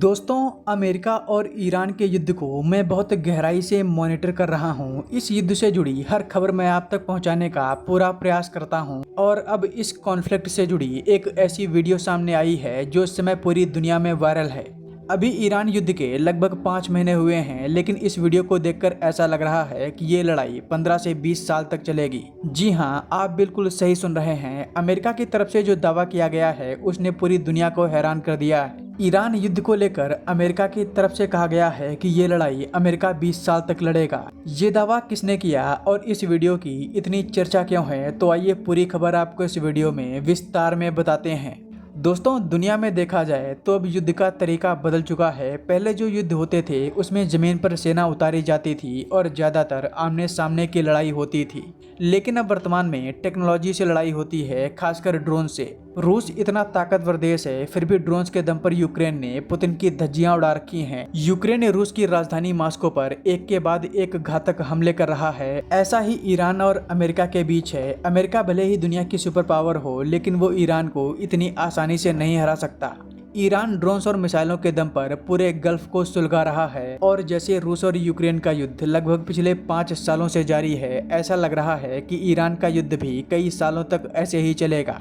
दोस्तों, अमेरिका और ईरान के युद्ध को मैं बहुत गहराई से मॉनिटर कर रहा हूं। इस युद्ध से जुड़ी हर खबर मैं आप तक पहुंचाने का पूरा प्रयास करता हूं और अब इस कॉन्फ्लिक्ट से जुड़ी एक ऐसी वीडियो सामने आई है जो इस समय पूरी दुनिया में वायरल है। अभी ईरान युद्ध के लगभग 5 महीने हुए हैं, लेकिन इस वीडियो को देखकर ऐसा लग रहा है कि ये लड़ाई 15 से 20 साल तक चलेगी। जी हाँ, आप बिल्कुल सही सुन रहे हैं। अमेरिका की तरफ से जो दावा किया गया है उसने पूरी दुनिया को हैरान कर दिया है। ईरान युद्ध को लेकर अमेरिका की तरफ से कहा गया है कि ये लड़ाई अमेरिका 20 साल तक लड़ेगा। ये दावा किसने किया और इस वीडियो की इतनी चर्चा क्यों है, तो आइए पूरी खबर आपको इस वीडियो में विस्तार में बताते हैं। दोस्तों, दुनिया में देखा जाए तो अब युद्ध का तरीका बदल चुका है। पहले जो युद्ध होते थे उसमें जमीन पर सेना उतारी जाती थी और ज़्यादातर आमने सामने की लड़ाई होती थी, लेकिन अब वर्तमान में टेक्नोलॉजी से लड़ाई होती है, खासकर ड्रोन से। रूस इतना ताकतवर देश है, फिर भी ड्रोन्स के दम पर यूक्रेन ने पुतिन की धज्जियां उड़ा रखी हैं। यूक्रेन ने रूस की राजधानी मॉस्को पर एक के बाद एक घातक हमले कर रहा है। ऐसा ही ईरान और अमेरिका के बीच है। अमेरिका भले ही दुनिया की सुपर पावर हो, लेकिन वो ईरान को इतनी आसानी से नहीं हरा सकता। ईरान ड्रोन्स और मिसाइलों के दम पर पूरे गल्फ को सुलगा रहा है और जैसे रूस और यूक्रेन का युद्ध लगभग पिछले 5 सालों से जारी है, ऐसा लग रहा है कि ईरान का युद्ध भी कई सालों तक ऐसे ही चलेगा।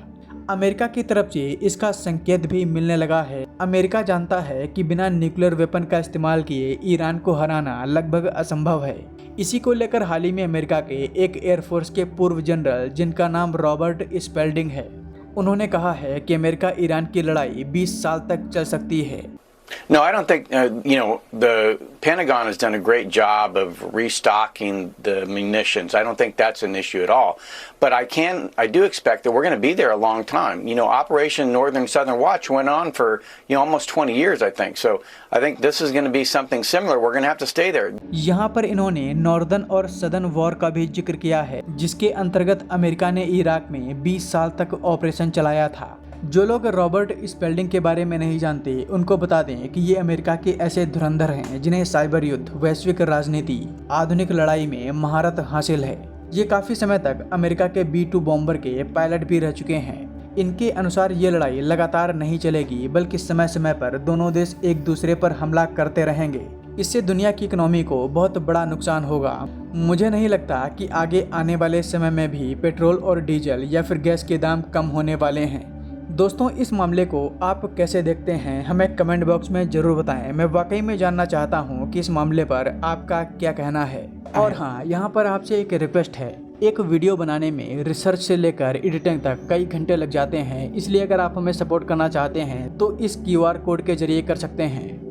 अमेरिका की तरफ से इसका संकेत भी मिलने लगा है। अमेरिका जानता है कि बिना न्यूक्लियर वेपन का इस्तेमाल किए ईरान को हराना लगभग असंभव है। इसी को लेकर हाल ही में अमेरिका के एक एयरफोर्स के पूर्व जनरल, जिनका नाम रॉबर्ट स्पेल्डिंग है, उन्होंने कहा है कि अमेरिका ईरान की लड़ाई 20 साल तक चल सकती है। No, I don't think, the Pentagon has done a great job of restocking the munitions. I don't think that's an issue at all. But I do expect that we're going to be there a long time. Operation Northern Southern Watch went on for, almost 20 years, I think. So I think this is going to be something similar. We're going to have to stay there. यहाँ पर इन्होंने northern और southern war का भी जिक्र किया है, जिसके अंतर्गत अमेरिका ने इराक में 20 साल तक ऑपरेशन चलाया था। जो लोग रॉबर्ट स्पेल्डिंग के बारे में नहीं जानते, उनको बता दें कि ये अमेरिका के ऐसे धुरंधर हैं जिन्हें साइबर युद्ध, वैश्विक राजनीति, आधुनिक लड़ाई में महारत हासिल है। ये काफ़ी समय तक अमेरिका के B-2 बॉम्बर के पायलट भी रह चुके हैं। इनके अनुसार ये लड़ाई लगातार नहीं चलेगी, बल्कि समय समय पर दोनों देश एक दूसरे पर हमला करते रहेंगे। इससे दुनिया की इकोनॉमी को बहुत बड़ा नुकसान होगा। मुझे नहीं लगता कि आगे आने वाले समय में भी पेट्रोल और डीजल या फिर गैस के दाम कम होने वाले हैं। दोस्तों, इस मामले को आप कैसे देखते हैं, हमें कमेंट बॉक्स में ज़रूर बताएं। मैं वाकई में जानना चाहता हूं कि इस मामले पर आपका क्या कहना है। और हाँ, यहाँ पर आपसे एक रिक्वेस्ट है। एक वीडियो बनाने में रिसर्च से लेकर एडिटिंग तक कई घंटे लग जाते हैं, इसलिए अगर आप हमें सपोर्ट करना चाहते हैं तो इस QR कोड के जरिए कर सकते हैं।